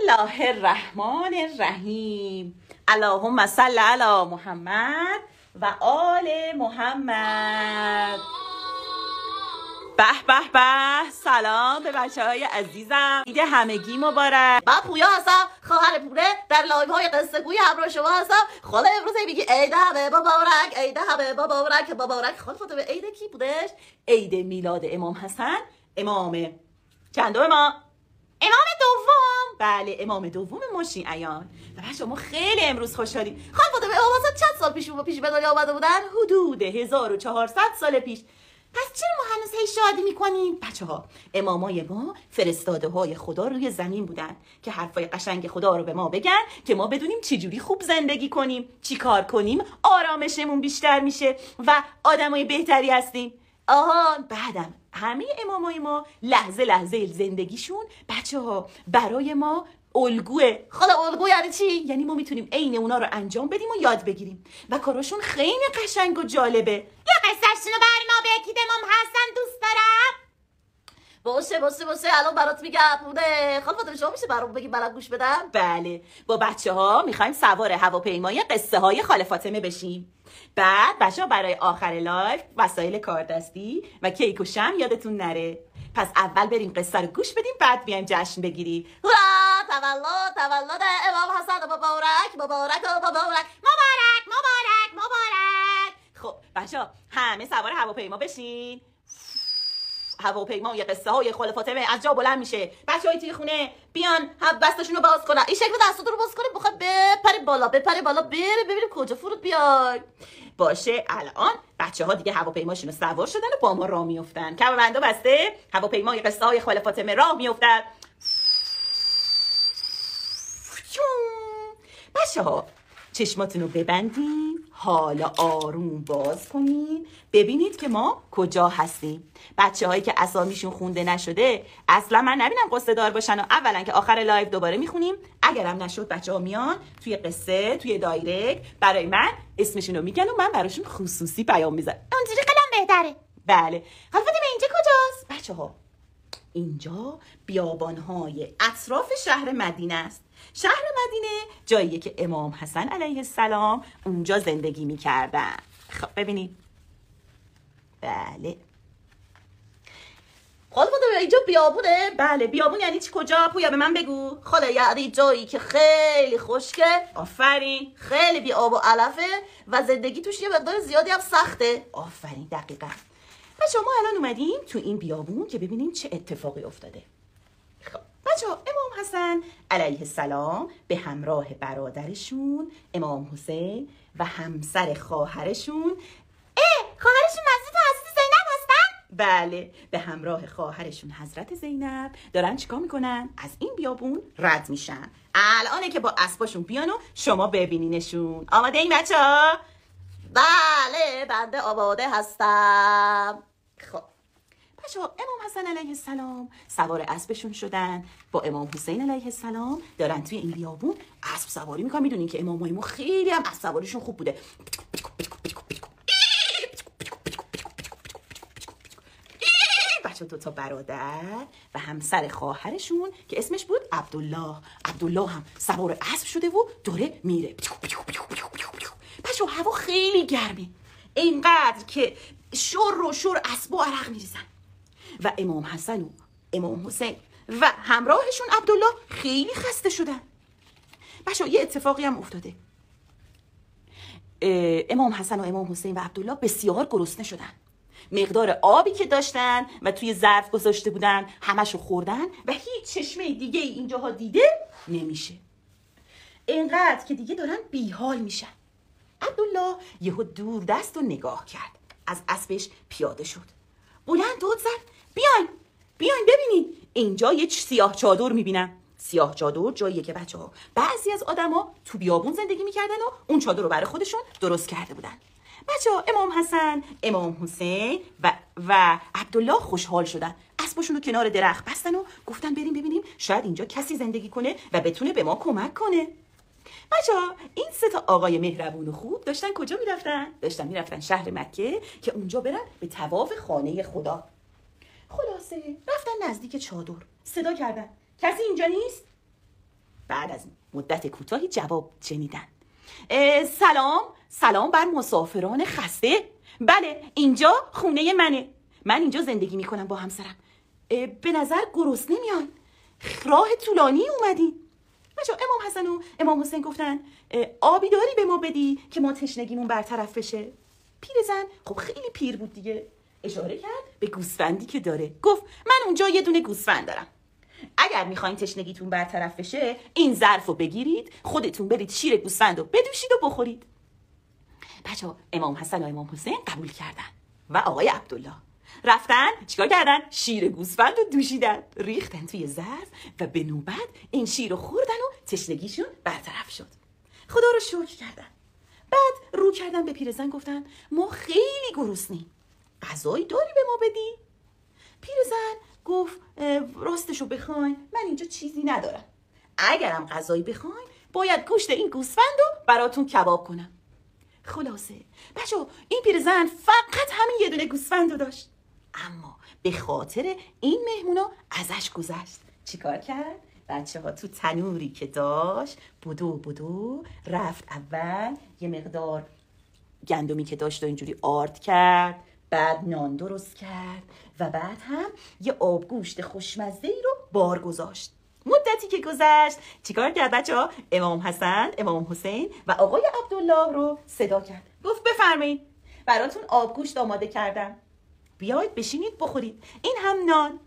الله الرحمن الرحیم. اللهم صل علی محمد و آل محمد. به به به، سلام به بچه‌های عزیزم، عید همگی مبارک. من پویا هستم، خواهر پوره، در لایو های قصه گوی همراه شما هستم. خاله امروز میگی عید همه مبارک، عید همه مبارک مبارک. خاله فاطمه عید کی بودش؟ عید میلاد امام حسن، امام چندم ما؟ امام دوم. بله، امام دوم مشی عیان. و بچه ما خیلی امروز خوشحالیم. خاله فاطمه امام حسن چند سال پیش به دنیا آمده بودن؟ حدود 1400 سال پیش. پس چرا ما هنوز هی شادی میکنیم؟ بچه ها، امامای ما فرستاده های خدا روی زمین بودن که حرفای قشنگ خدا رو به ما بگن که ما بدونیم چجوری خوب زندگی کنیم، چی کار کنیم آرامشمون بیشتر میشه و آدمای بهتری هستیم. بعدم همه امامای ما لحظه لحظه زندگیشون بچه ها برای ما الگوه. خاله الگو یعنی چی؟ یعنی ما میتونیم عین اونا رو انجام بدیم و یاد بگیریم و کاراشون خیلی قشنگ و جالبه. یا قصه‌شونو برای ما بگید، امام حسن دوست دارم. باشه الان برات میگم. بوده خاله فاطمه شما میشه برام بگی برام گوش بدم؟ بله، با بچه ها میخوایم سوار هواپیمای قصه های خاله فاطمه بشیم. بعد بچه ها برای آخر لایف وسایل کاردستی و کیک و شمع یادتون نره. پس اول بریم قصه رو گوش بدیم، بعد بیایم جشن بگیریم. هورا تولد امام حسن مبارک. خب بچه ها همه سوار هواپیما بشین. هواپیما یه قصه های خاله فاطمه از جا بلند میشه. بچه‌های توی خونه بیان دستشون رو باز کنن. این شکل دستاتون رو باز کنید، بخواد بپره بالا بره ببینیم کجا فرود بیای. باشه، الان بچه‌ها دیگه هواپیماشون رو سوار شدن و با ما راه میافتن. کمربندا بسته، هواپیمای قصه های خاله فاطمه راه میافتد. بچه‌ها چشماتون رو ببندین، حالا آروم باز کنین، ببینید که ما کجا هستیم. بچه هایی که اسامیشون خونده نشده اصلا من نبینم قصه دار باشن و اولا که آخر لایو دوباره میخونیم. اگرم نشد بچه ها میان توی قصه، توی دایرکت برای من اسمشون رو میگن و من براشون خصوصی پیام میذارم. اونجوری قلم بهتره. بله. خاله فاطمه اینجا کجاست؟ بچه ها اینجا بیابانهای اطراف شهر مدینه است. شهر مدینه جاییه که امام حسن علیه السلام اونجا زندگی میکردن. خب ببینید. بله. خاله فاطمه اینجا بیابونه؟ بله، بیابون یعنی چی؟ کجا؟ پویا به من بگو. خاله یعنی جایی که خیلی خشکه، آفرین، خیلی بی آب و علفه و زندگی توش یه مقدار زیادی هم سخته. آفرین، دقیقاً. بچه‌ها ما الان اومدیم تو این بیابون که ببینیم چه اتفاقی افتاده. خب بچه‌ها امام حسن علیه السلام به همراه برادرشون امام حسین و همسر خواهرشون خواهرشون حضرت زینب هستن؟ بله، به همراه خواهرشون حضرت زینب دارن چیکار میکنن؟ از این بیابون رد میشن. الانه که با اسباشون بیان و شما ببینینشون. آماده این بچه‌ها؟ بله بنده آماده هستم. خب بچه‌ها امام حسن علیه السلام سوار اسبشون شدن، با امام حسین علیه السلام دارن توی این بیابون اسب سواری میکنن. میدونین که امامای ما خیلی هم اسب سواریشون خوب بوده. بچه دوتا برادر و همسر خواهرشون که اسمش بود عبدالله هم سوار اسب شده و داره میره. بچه هوا خیلی گرمه، اینقدر که شور اسب و عرق میریزن و امام حسن و امام حسین و همراهشون عبدالله خیلی خسته شدن. بچه یه اتفاقی هم افتاده. امام حسن و امام حسین و عبدالله بسیار گرسنه شدن. مقدار آبی که داشتن و توی ظرف گذاشته بودن همشو خوردن و هیچ چشمه دیگه اینجاها دیده نمیشه. اینقدر که دیگه دارن بیحال میشن. عبدالله یهو دور دست و نگاه کرد، از اسبش پیاده شد، بلند داد زد بیاین ببینین اینجا یه سیاه چادر میبینم. سیاه چادر جاییه که بچه‌ها بعضی از آدما تو بیابون زندگی میکردن و اون چادر رو برای خودشون درست کرده بودن. بچه‌ها امام حسن، امام حسین و عبدالله خوشحال شدن، اسبشون رو کنار درخت بستن و گفتن بریم ببینیم شاید اینجا کسی زندگی کنه و بتونه به ما کمک کنه. بچه‌ها این سه تا آقای مهربون و خوب داشتن کجا میرفتن؟ داشتن میرفتن شهر مکه که اونجا برن به طواف خانه خدا. خلاصه رفتن نزدیک چادر، صدا کردن کسی اینجا نیست؟ بعد از مدت کوتاهی جواب شنیدن. سلام بر مسافران خسته. بله اینجا خونه منه، من اینجا زندگی میکنم با همسرم. به نظر گرسنه میان، راه طولانی اومدین. بچه امام حسن و امام حسین گفتن آبی داری به ما بدی که ما تشنگیمون برطرف بشه؟ پیرزن خب خیلی پیر بود دیگه، اشاره کرد به گوسفندی که داره. گفت من اونجا یه دونه گوسفند دارم، اگر میخواین تشنگیتون برطرف بشه این ظرف رو بگیرید، خودتون برید شیر گوسفند رو بدوشید و بخورید. بچه امام حسن و امام حسین قبول کردن و آقای عبدالله رفتن چیکار کردن؟ شیر گوسفند رو دوشیدن، ریختن توی ظرف و به نوبت این شیر رو خوردن و تشنگیشون برطرف شد. خدا رو شکر کردن. بعد رو کردن به پیرزن گفتن ما خیلی گرسنیم، غذایی داری به ما بدی؟ پیرزن گفت راستشو بخواین من اینجا چیزی ندارم، اگرم غذایی بخواین باید گوشت این گوسفند رو براتون کباب کنم. خلاصه بچه این پیرزن فقط همین یه دونه گوسفند رو داشت، اما به خاطر این مهمونا ازش گذشت. چیکار کرد؟ بچه ها تو تنوری که داشت بدو رفت، اول یه مقدار گندمی که داشت و اینجوری آرد کرد، بعد نان درست کرد و بعد هم یه آبگوشت خوشمزه‌ای رو بار گذاشت. مدتی که گذشت چیکار کرد بچه ها؟ امام حسن، امام حسین و آقای عبدالله رو صدا کرد. گفت بفرمایید براتون آبگوشت آماده کردم، بیاید بشینید بخورید، این هم نان.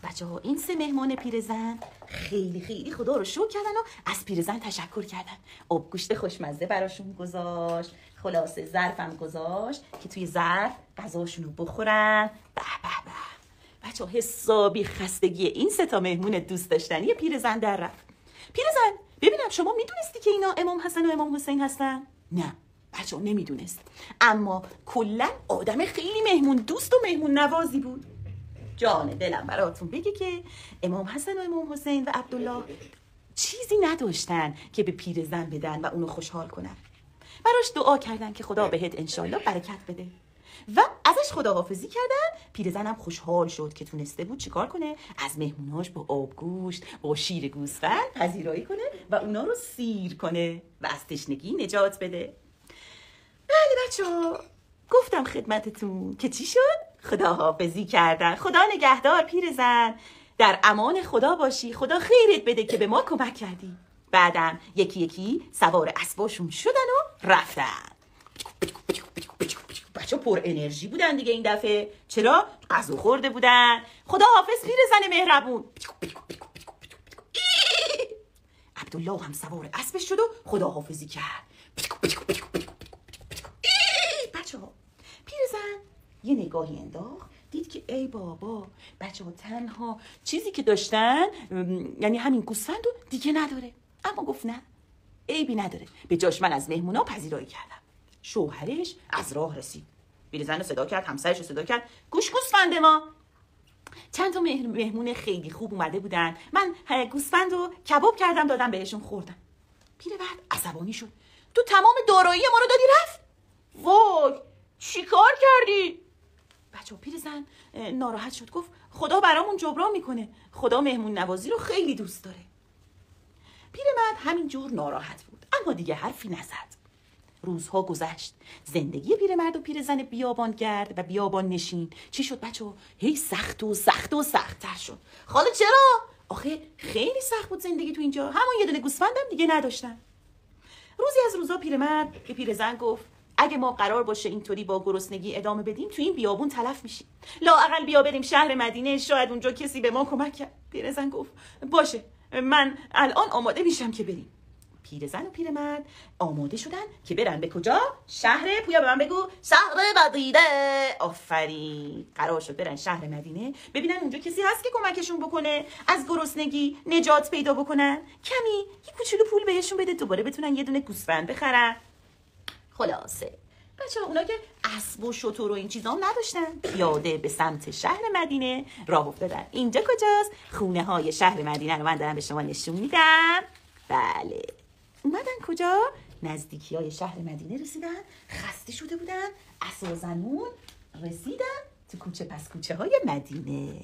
بچه ها این سه مهمان پیرزن خیلی خدا رو شکر کردن و از پیرزن تشکر کردن. آبگوشت خوشمزه براشون گذاشت، خلاصه ظرفم گذاشت که توی ظرف غذاشون رو بخورن. به بچه ها حسابی خستگی این سه تا مهمون دوست داشتنی پیرزن در رفت. پیرزن ببینم شما میدونستی که اینا امام حسن و امام حسین هستن؟ نه بچه ها نمیدونست، اما کلا آدم خیلی مهمون دوست و مهمون نوازی بود. جان دلم براتون بگه که امام حسن و امام حسین و عبدالله چیزی نداشتن که به پیرزن بدن و اونو خوشحال کنن. براش دعا کردن که خدا بهت انشالله برکت بده و ازش خداحافظی کردن. پیرزنم خوشحال شد که تونسته بود چیکار کنه؟ از مهموناش با آبگوشت با شیر گوسفند پذیرایی کنه و اونا رو سیر کنه و از تشنگی نجات بده. بله بچه‌ها گفتم خدمتتون که چی شد؟ خداحافظی کردن. خدا نگهدار پیرزن، در امان خدا باشی، خدا خیرت بده که به ما کمک کردی. بعدم یکی سوار اسباشون شدن و رفتن. بچه پر انرژی بودن دیگه این دفعه. چرا؟ غذا خورده بودن. خدا حافظ پیرزن مهربون. عبدالله هم سوار اسبش شد و خداحافظی کرد. بچه ها پیرزن یه نگاهی انداخت، دید که ای بابا بچه ها تنها چیزی که داشتن یعنی همین گوسفند رو دیگه نداره. اما گفت نه عیبی نداره، به جاش من از مهمونا پذیرایی کردم. شوهرش از راه رسید، پیرزن رو صدا کرد، همسرش رو صدا کرد، گوسفند ما. چند تا مهمون خیلی خوب اومده بودن، من گوسفند رو کباب کردم دادم بهشون خوردن. پیرمرد عصبانی شد، تو تمام دارایی ما رو دادی رفت؟ وای چی کار کردی؟ بچه پیرزن ناراحت شد، گفت خدا برامون جبران میکنه، خدا مهمون نوازی رو خیلی دوست داره. پیرمرد همینجور ناراحت بود اما دیگه حرفی نزد. روزها گذشت، زندگی پیرمرد و پیرزن بیابان گرد و بیابان نشین چی شد بچه ها؟ هی سخت تر شد. خاله چرا؟ آخه خیلی سخت بود زندگی تو اینجا، همون یه دونه گوسفندم دیگه نداشتن. روزی از روزا پیرمرد به پیرزن گفت اگه ما قرار باشه اینطوری با گرسنگی ادامه بدیم تو این بیابون تلف میشیم، لااقل بیا بریم شهر مدینه، شاید اونجا کسی به ما کمک کرد. پیرزن گفت باشه من الان آماده میشم که بریم. پیرزن و پیرمرد آماده شدن که برن به کجا؟ شهر پویا به من بگو. شهر مدینه. آفرین. قرار شد برن شهر مدینه ببینن اونجا کسی هست که کمکشون بکنه از گرسنگی نجات پیدا بکنن، کمی یه کوچولو پول بهشون بده دوباره بتونن یه دونه گوسفند بخرن. خلاصه بچه اونا که اسب و شتر و این چیزا هم نداشتن، پیاده به سمت شهر مدینه راه افتادن. اینجا کجاست؟ خونه های شهر مدینه رو من دارم به شما نشون میدم. بله اومدن کجا؟ نزدیکی های شهر مدینه رسیدن، خسته شده بودن، اسب و زنون رسیدن تو کوچه پس کوچه های مدینه.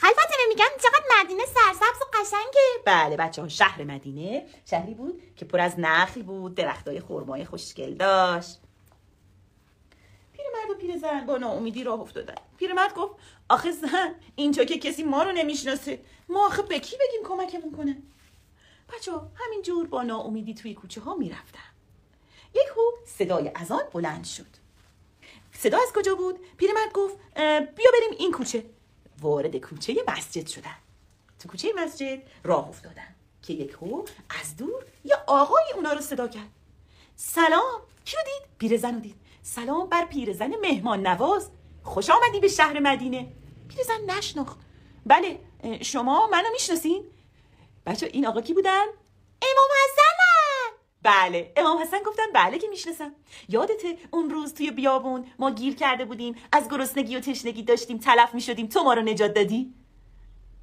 خاله فاطمه میگم چقدر مدینه سرسبز و قشنگه. بله بچه ها، شهر مدینه شهری بود که پر از نخل بود، درختای خرمای خوشگل داشت. پیرمرد و پیرزن با ناامیدی راه افتادن. پیرمرد گفت آخه زن، اینجا که کسی ما رو نمیشناسه، ما آخه به کی بگیم کمکمون کنه؟ بچه ها همینجور با ناامیدی توی کوچه ها میرفتن. یک هو صدای اذان بلند شد. صدا از کجا بود؟ پیرمرد گفت بیا بریم این کوچه. وارد کوچه مسجد شدن. تو کوچه مسجد راه افتادن که یک هو از دور یه آقای اونا رو صدا کرد. سلام. کیو دید؟ پیرزن رو دید. سلام بر پیرزن مهمان نواز، خوش آمدی به شهر مدینه. پیرزن نشناخت. بله شما منو میشناسین؟ بچه این آقا کی بودن؟ امام حسنن. بله امام حسن گفتن بله که میشناسم. یادته اون روز توی بیابون ما گیر کرده بودیم، از گرسنگی و تشنگی داشتیم تلف میشدیم، تو ما رو نجات دادی؟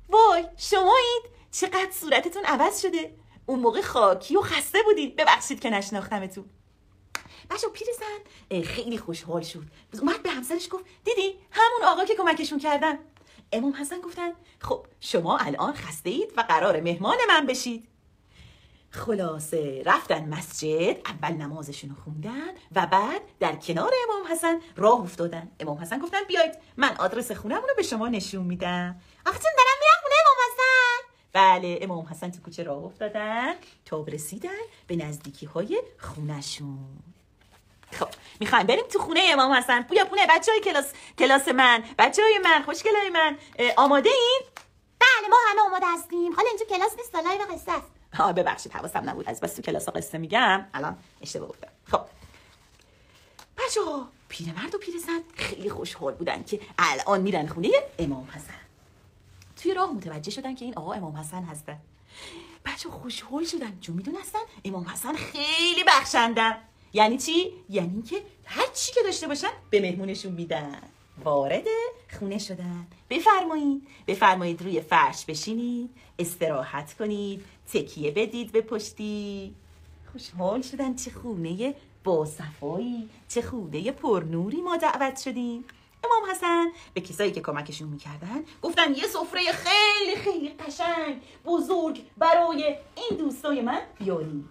وای شمایید، چقدر صورتتون عوض شده. اون موقع خاکی و خسته بودید، ببخشید که نشناختمتون. بچه پیرزن خیلی خوشحال شد، اومد به همسرش گفت دیدی همون آقا که کمکشون کردن. امام حسن گفتن خب شما الان خسته اید و قرار مهمان من بشید. خلاصه رفتن مسجد، اول نمازشون رو خوندن و بعد در کنار امام حسن راه افتادن. امام حسن گفتن بیایید من آدرس خونمون رو به شما نشون میدم. آخه چون دارم میرم خونه امام حسن. بله امام حسن تو کوچه راه افتادن تا رسیدن به نزدیکی های خونشون. خب میخوایم بریم تو خونه امام حسن. پویا پونه بچهای کلاس من، بچهای من، خوشگلای من، آماده این؟ بله ما همه آماده هستیم. حالا اینجا کلاس نیست، لایو قصه است. ببخشید حواسم نبود، از بس تو کلاس قصه میگم الان اشتباه گفتم. خب بچه‌ها پیرمرد و پیرزن خیلی خوشحال بودن که الان میرن خونه امام حسن. توی راه متوجه شدن که این آقا امام حسن هستن. بچه‌ها خوشحال شدن چون میدونستن امام حسن خیلی بخشندن. یعنی چی؟ یعنی که هر چی که داشته باشن به مهمونشون میدن. وارد خونه شدن. بفرمایید روی فرش بشینید، استراحت کنید، تکیه بدید به پشتی. خوشحال شدن چه خونه با صفایی، چه خونه پرنوری ما دعوت شدیم. امام حسن به کسایی که کمکشون میکردن گفتن یه سفره خیلی خیلی قشنگ بزرگ برای این دوستای من بیارید.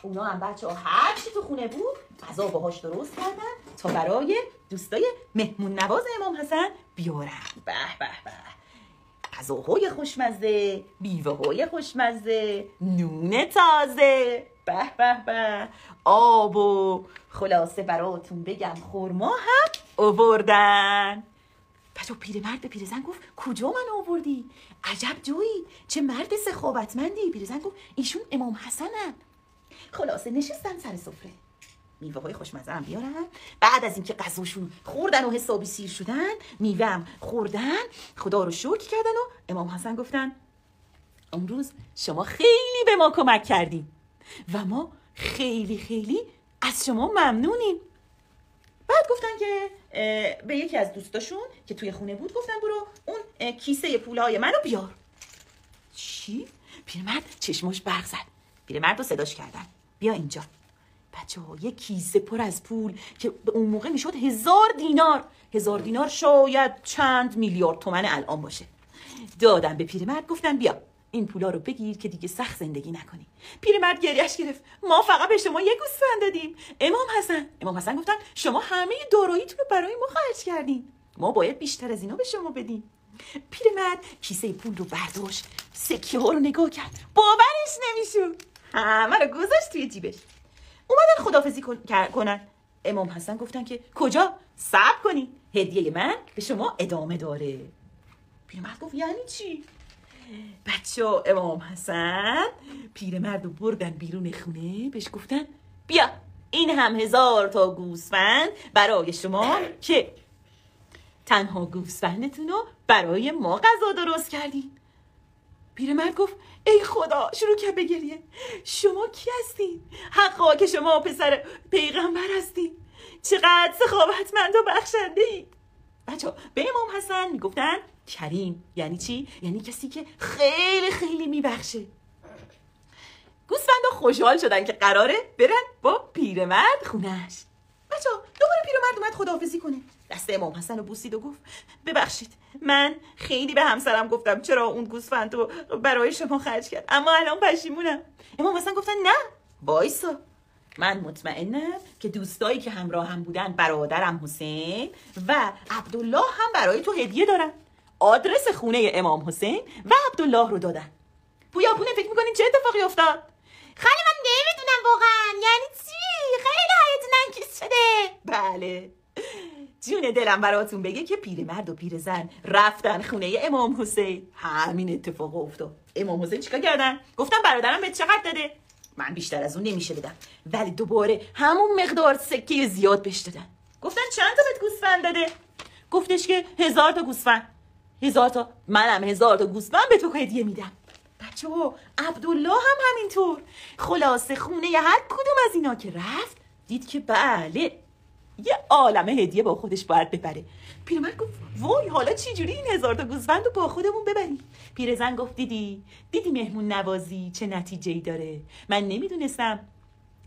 اونا هم بچه‌ها هر چی تو خونه بود غذا باهاش درست کردن تا برای دوستای مهمون نواز امام حسن بیارن. به به به، غذاهای خوشمزه، میوه‌های خوشمزه، نون تازه، به به به، آب و خلاصه براتون بگم خرما هم آوردن. بچه پیرمرد به پیرزن گفت کجا من آوردی؟ عجب جویی، چه مرد سخاوتمندی. پیرزن گفت ایشون امام حسنن. خلاصه نشستن سر سفره، میوه های خوشمزه هم بیارن. بعد از اینکه غذاشون خوردن و حسابی سیر شدن، میوه هم خوردن، خدا رو شکر کردن و امام حسن گفتن امروز شما خیلی به ما کمک کردین و ما خیلی خیلی از شما ممنونیم. بعد گفتن که به یکی از دوستاشون که توی خونه بود گفتن برو اون کیسه پولهای منو بیار. چی؟ پیرمرد چشمش برق زد. پیرمرد رو صداش کردن بیا اینجا. بچه‌ها یک کیسه پر از پول که به اون موقع میشد 1000 دینار. 1000 دینار شاید چند میلیارد تومان الان باشه. دادن به پیرمرد گفتن بیا این پولا رو بگیر که دیگه سخت زندگی نکنی. پیرمرد گریه‌اش گرفت ما فقط به شما یک گوسفند دادیم. امام حسن گفتن شما همه داراییتون رو برای ما خرج کردین، ما باید بیشتر از اینا به شما بدیم. پیرمرد کیسه پول رو برداشت، سکه ها رو نگاه کرد، باورش نمیشد، همه رو گذاشت توی جیبش. اومدن خداحافظی کنن. امام حسن گفتن که کجا؟ صبر کنی، هدیه من به شما ادامه داره. پیرمرد گفت یعنی چی؟ بچه‌ها امام حسن پیرمرد رو بردن بیرون خونه، بهش گفتن بیا این هم 1000 تا گوسفند برای شما که تنها گوسفندتون رو برای ما غذا درست کردین. پیرمرد گفت ای خدا، شروع کرد به گریه. شما کی هستین؟ حقا که شما پسر پیغمبر هستین. چقدر سخاوتمند و بخشنده اید. بچه‌ها به امام حسن میگفتن کریم. یعنی چی؟ یعنی کسی که خیلی خیلی میبخشه. گوسفندا خوشحال شدن که قراره برن با پیرمرد خونش. بچه‌ها دوباره پیرمرد اومد خداحافظی کنه. دست امام حسن رو بوسید و گفت ببخشید، من خیلی به همسرم گفتم چرا اون گوسفند رو برای شما خرج کرد، اما الان پشیمونم. امام حسن گفتن نه وایسا، من مطمئنم که دوستایی که همراه هم بودن، برادرم حسین و عبدالله هم برای تو هدیه دارن. آدرس خونه امام حسین و عبدالله رو دادن. پویا پونه فکر میکنین چه اتفاقی افتاد؟ خاله من نمیدونم واقعا یعنی چی، خیلی حیاتون انگیز شده. بله جون دلم براتون بگه که پیرمرد و پیرزن رفتن خونه امام حسین، همین اتفاق افتاد. امام حسین چیکار کردن؟ گفتم برادرم به چقدر داده؟ من بیشتر از اون نمیشه بدم، ولی دوباره همون مقدار سکه زیاد بهش دادن. گفتن چند تا بهت گوسفند داده؟ گفتش که 1000 تا گوسفند. 1000 تا؟ منم 1000 تا گوسفند به تو هدیه میدم. بچه‌ها عبدالله هم همینطور. خلاصه خونه هر کدوم از اینا که رفت دید که بله یه عالمه هدیه با خودش باید ببره. پیرمرد گفت وای حالا چی جوری این 1000 تا گوسفند رو با خودمون ببریم؟ پیرزن گفت دیدی مهمون نوازی چه نتیجه‌ای داره. من نمیدونستم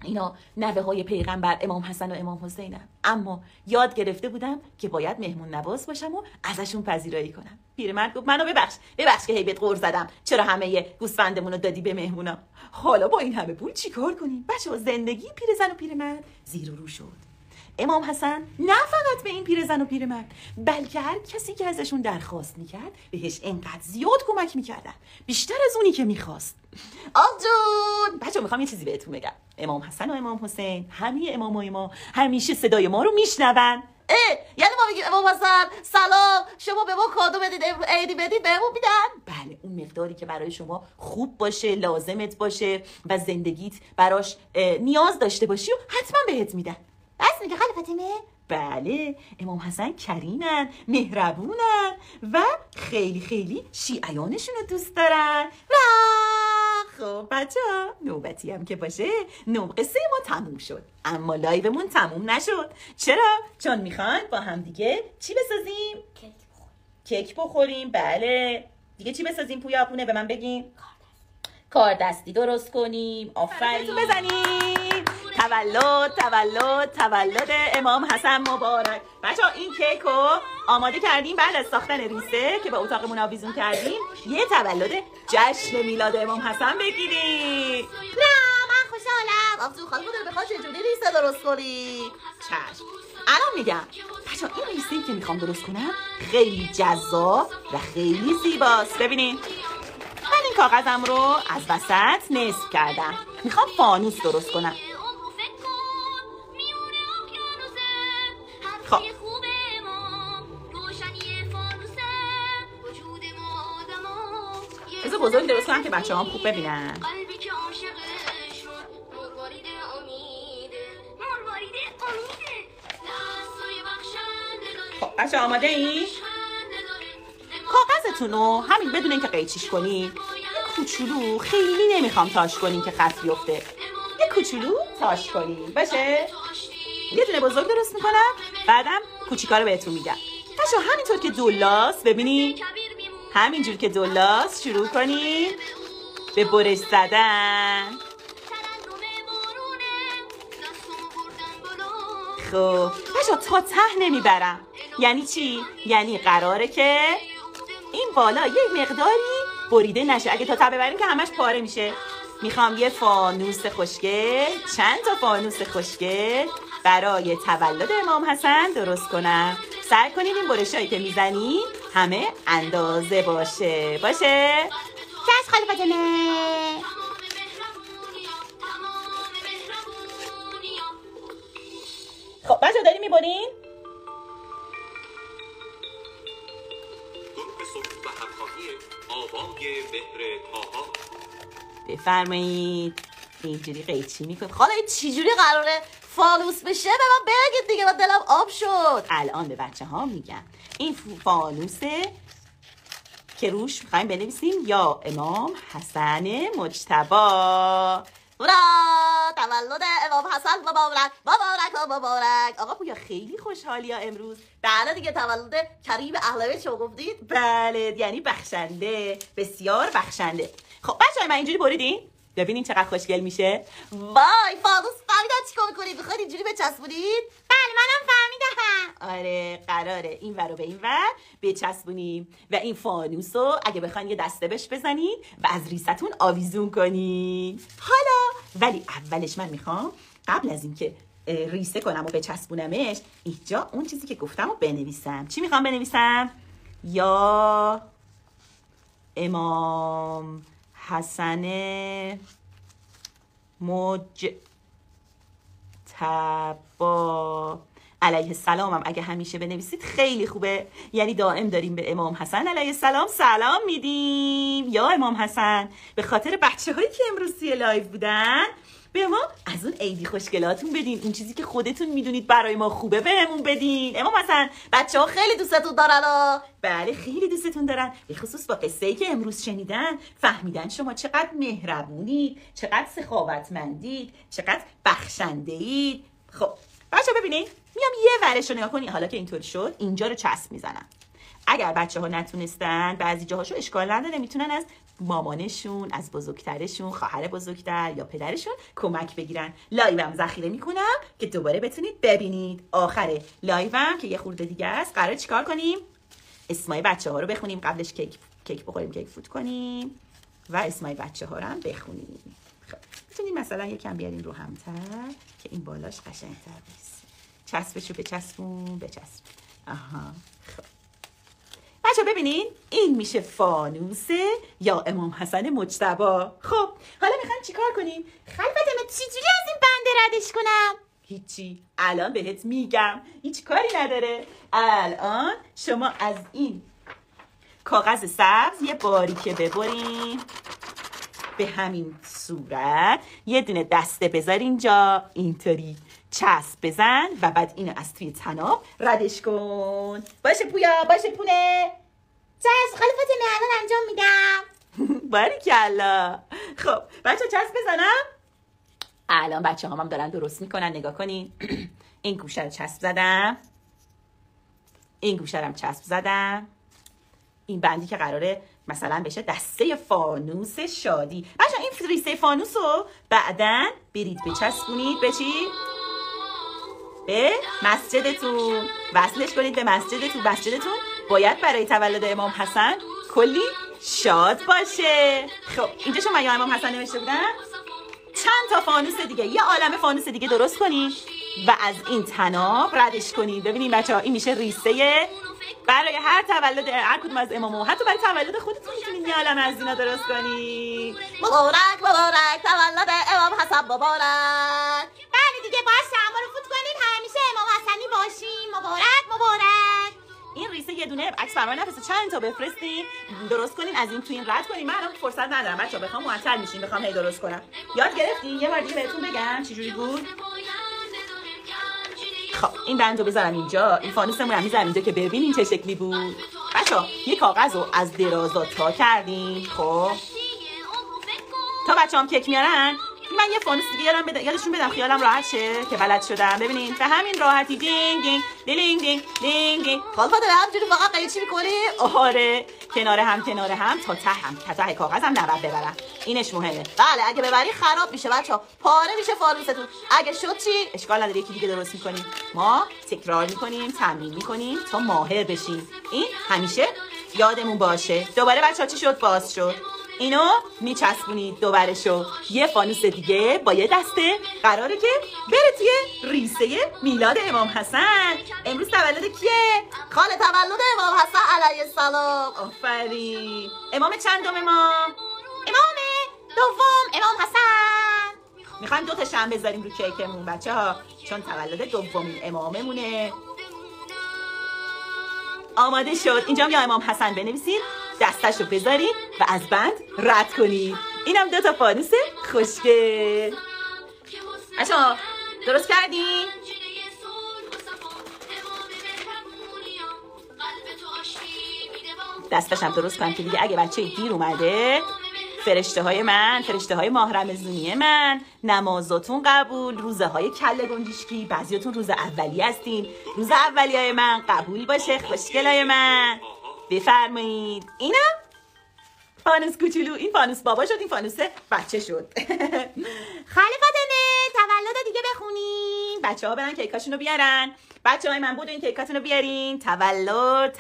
اینا نوه های پیغمبر امام حسن و امام حسینم، اما یاد گرفته بودم که باید مهمون نواز باشم و ازشون پذیرایی کنم. پیرمرد گفت منو ببخش که هیبت غر زدم، چرا همه گوسفندمون رو دادی به مهمونا؟ حالا با این همه پول چیکار کنیم؟ بچه‌ها زندگی پیرزن و پیرمرد زیر و رو شد. امام حسن نه فقط به این پیرزن و پیرمرد، بلکه هر کسی که ازشون درخواست میکرد بهش انقدر زیاد کمک میکردن، بیشتر از اونی که میخواست. آجون بچه میخوام یه چیزی بهتون بگم. امام حسن و امام حسین، همه امامای ما همیشه صدای ما رو میشنون. یعنی ما میگیم امام حسن سلام، شما به ما کادو بدید، عیدی بدید بهمون میدن؟ بله اون مقداری که برای شما خوب باشه، لازمت باشه و زندگیت براش نیاز داشته باشی و حتما بهت میدن. بس میگه خاله فاطمه؟ بله امام حسن کریمن، مهربونن و خیلی خیلی شیعیانشون رو دوست دارن. خب بچه ها نوبتی هم که باشه قصه ما تموم شد، اما لایومون تموم نشد. چرا؟ چون میخوان با هم دیگه چی بسازیم؟ کیک بخوریم. بله دیگه چی بسازیم پویا پونه به من بگین؟ کار دستی درست کنیم. آفرین بزنیم. تولد امام حسن مبارک. بچه ها این کیک رو آماده کردیم بعد از ساختن ریسه که به اتاقمون آویزون کردیم یه تولد جشن میلاد امام حسن بگیریم. نه من خوشحالم. آخ خاله مادر بخواد چجوری ریسه درست کنی؟ چشم الان میگم. بچه ها این ریسه‌ای که میخوام درست کنم خیلی جذاب و خیلی زیباست. ببینین من این کاغذم رو از وسط نصف کردم، میخوام فانوس درست کنم. خب بذار بزرگ درست کنم که بچه هم خوب ببینن. خب بچه آماده این؟ کاغذتون رو همین بدون اینکه قیچیش کنین یه کوچولو، خیلی نمیخوام تاش کنین که خط بیفته، یه کوچولو تاش کنین باشه. یه دونه بزرگ درست میکنم بعدم کوچیکا رو بهتون میگم. بچه همینطور که دولاست ببینین، همینجور که دولاست شروع کنین به برش زدن. خب بچه تا ته نمیبرم. یعنی چی؟ یعنی قراره که این بالا یه مقداری بریده نشه، اگه تا ته ببریم که همش پاره میشه. میخوام یه فانوس خوشگل، چند تا فانوس خوشگل برای تولد امام حسن درست کنم. سعی کنید این برشایی که میزنید همه اندازه باشه. چشم خاله فاطمه. خب بچه داریم میبرین؟ بفرمایید. اینجوری قیچی میکنم. خاله این چجوری قراره فانوس بشه به من بگید دیگه، من دلم آب شد. الان به بچه ها میگم. این فانوسه که روش میخوایم بنویسیم یا امام حسن مجتبی. هورا تولد امام حسن مبارک. آقا پویا خیلی خوشحالی ها امروز. بله دیگه تولد کریم اهل بیت شما گفتید. بله یعنی بخشنده، بسیار بخشنده. خب بچه‌ها من اینجوری بریدین؟ ببینین چقدر خوشگل میشه. وای فانوس فهمیدن چیکار میکنید؟ میخواید اینجوری بچسبونید؟ بله منم فهمیدم. آره قراره این ور رو به این ور بچسبونیم و این فانوس رو اگه بخواین یه دسته بهش بزنید و از ریستون آویزون کنید. حالا ولی اولش من میخوام قبل از اینکه ریسه کنم و بچسبونمش اینجا اون چیزی که گفتم رو بنویسم. چی میخوام بنویسم؟ یا امام حسن مجتبی علیه السلام هم اگه همیشه بنویسید خیلی خوبه، یعنی دائم داریم به امام حسن علیه السلام سلام میدیم. یا امام حسن به خاطر بچه هایی که امروز توی لایو بودن به ما از اون عیدی خوشگلاتون بدین، اون چیزی که خودتون میدونید برای ما خوبه بهمون بدین. امام حسن بچه ها خیلی دوستتون دارن. بله خیلی دوستتون دارن، به خصوص با قصه‌ای که امروز شنیدن فهمیدن شما چقدر مهربونید، چقدر سخاوتمندید، چقدر بخشنده‌اید. خب بچه‌ها ببینید میام یه ورش رو نگاه کنید. حالا که اینطوری شد اینجا رو چسب میزنم. اگر بچه‌ها نتونستن بعضی جاهاشو اشکال نداره، میتونن از مامانشون، از بزرگترشون، خواهر بزرگتر یا پدرشون کمک بگیرن. لایوم ذخیره میکنم که دوباره بتونید ببینید. آخر لایوم که یه خورده دیگه است قراره چیکار کنیم؟ اسمای بچه‌ها رو بخونیم، قبلش کیک بخوریم، کیک فوت کنیم و اسمای بچه‌ها رو هم بخونیم. خب میتونید مثلا یکم بیارین رو همتر که این بالاش قشنگ‌تر بشه. چسبشو بچسبون. آها خب بچه ببینین این میشه فانوس یا امام حسن مجتبی. خب حالا میخوایم چیکار کنیم؟ خلفت من چجوری از این بنده ردش کنم؟ هیچی، الان بهت میگم، هیچ کاری نداره. الان شما از این کاغذ سبز یه باریکه ببرین به همین صورت، یه دونه دسته بذار اینجا اینطوری چسب بزن و بعد اینو از توی طناب ردش کن. باشه پویا، باشه پونه. چشم خلفت من الان انجام میدم. باریکلا. خب بچه چسب بزنم. الان بچه هم دارن درست میکنن، نگاه کنین. این گوشه رو چسب زدم، این گوشه رو هم چسب زدم. این بندی که قراره مثلا بشه دسته فانوس شادی. بچه این ریسه فانوس رو بعدن برید بچسبونید به چی؟ به مسجدتون. وصلش کنید به مسجدتون. مسجدتون باید برای تولد امام حسن کلی شاد باشه. خب اینجا شما یا امام حسن نوشته بودن، چند تا فانوس دیگه، یه عالمه فانوس دیگه درست کنید و از این طناب ردش کنید. ببینید بچه‌ها این میشه ریسه برای هر تولد هر کدوم از امام‌ها. حتی برای تولد خودتون میتونید یه عالمه از اینا درست کنید. مبارک مبارک تولد امام حسن مبارک. بله دیگه باید شمع رو فوت کنید، همیشه امام حسنی باشین. مبارک مبارک. این ریسه یه دونه عکس برام نفرست، چند تا بفرستین درست کنین، از این تو این رد کنین. من الان فرصت ندارم بچه‌ها، بخوام معطل میشین، بخوام هی درست کنم. یاد گرفتین؟ یه بار دیگه بهتون بگم چجوری بود. خب این بندو بذارم اینجا، این فانوسمون هم میذارم اینجا که ببینین چه شکلی بود. بچه‌ها یه کاغذ رو از درازا تا کردیم. خب تا بچه‌هام کیک میارن من یه فانوس دیگه یادشون بدم خیالم راحت شه که بلد شدم. ببینین به همین راحتی دینگ دینگ دینگ دینگ دینگ دینگ. خالفاده به همجوری فقط قیچی میکنی؟ آره کنار هم تا ته هم ته کاغذ هم نباید ببرم، اینش مهمه. بله اگه ببری خراب میشه بچه‌ها، پاره میشه فانوستون. اگه شد چی؟ اشکال نداره، یکی دیگه درست میکنیم. ما تکرار میکنیم، تمرین میکنیم تا ماهر بشیم. این همیشه یادمون باشه. دوباره بچه‌ها چی شد؟ باز شد. اینو میچسبونید دوباره شد. یه فانوس دیگه با یه دسته قراره که بره توی ریسه میلاد امام حسن. امروز تولد کیه؟ خاله تولد امام حسن علیه السلام. آفرین. امام چندم ما؟ امام دوم امام حسن. میخوایم 2 تا شمع بذاریم رو کیکمون بچه‌ها، چون تولد دومین اماممونه. آماده شد. اینجا یا امام حسن بنویسید، دستش رو بذارید و از بند رد کنید. اینم 2 تا فانوس خوشگل. بچه‌ها درست کردین؟ دستش هم درست کنم که دیگه اگه بچه دیر اومده، فرشته های من، فرشته های ماه رمضانی من، نمازاتون قبول، روزه های کله گنجشکی، بعضیاتون روز اولی هستین، روز اولی های من قبول باشه خوشگلای من. بفرمایید. اینم فانوس کوچولو، این فانوس بابا شد، این فانوس بچه شد. خاله فاطمه تولد دیگه بخونیم. بچه ها برن کیکاشونو بیارن. بچه های من بودین کیکاتونو بیارین. تولد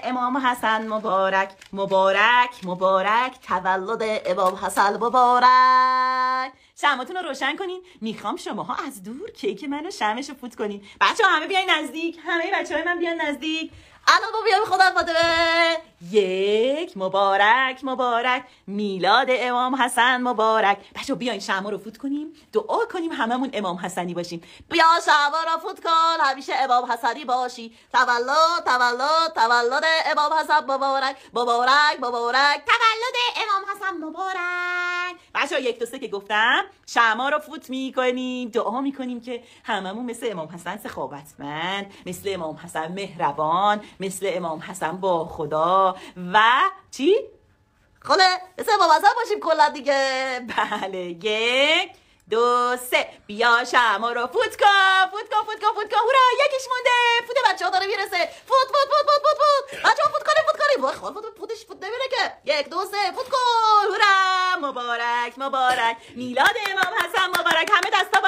امام حسن مبارک، مبارک مبارک، تولد امام حسن مبارک. شمعاتون رو روشن کنین. میخوام شماها از دور کیک منو شمعشو فوت کنین. بچه ها همه بیاین نزدیک، همه بچه های من بیان نزدیک. الان ما بیایم خدا فاطمه. یک، مبارک مبارک، میلاد امام حسن مبارک. بچه بیاین شمع رو فوت کنیم، دعا کنیم هممون امام حسنی باشیم. بیا شمع رو فوت کن، همیشه امام حسنی باشی. تولد امام حسن مبارک، مبارک مبارک. تولد امام حسن مبارک. بچه ها 1 2 3 که گفتم شمع رو فوت میکنیم، دعا میکنیم که هممون مثل امام حسن سخاوتمند، مثل امام حسن مهربان، مثل امام حسن با خدا و چی؟ خاله مثل امام حسن باشیم کلا دیگه. بله 1 2 3 بیا شمع رو فوت کن، فوت کن فوت کن فوت کن. هورا یکیش مونده. فوت بچه ها داره میرسه. فوت بچه ها فوت کنیم. وای خاله فوتش فوت نمیره که. 1 2 3 فوت کن. هورا مبارک مبارک، میلاد امام حسن مبارک. همه دستا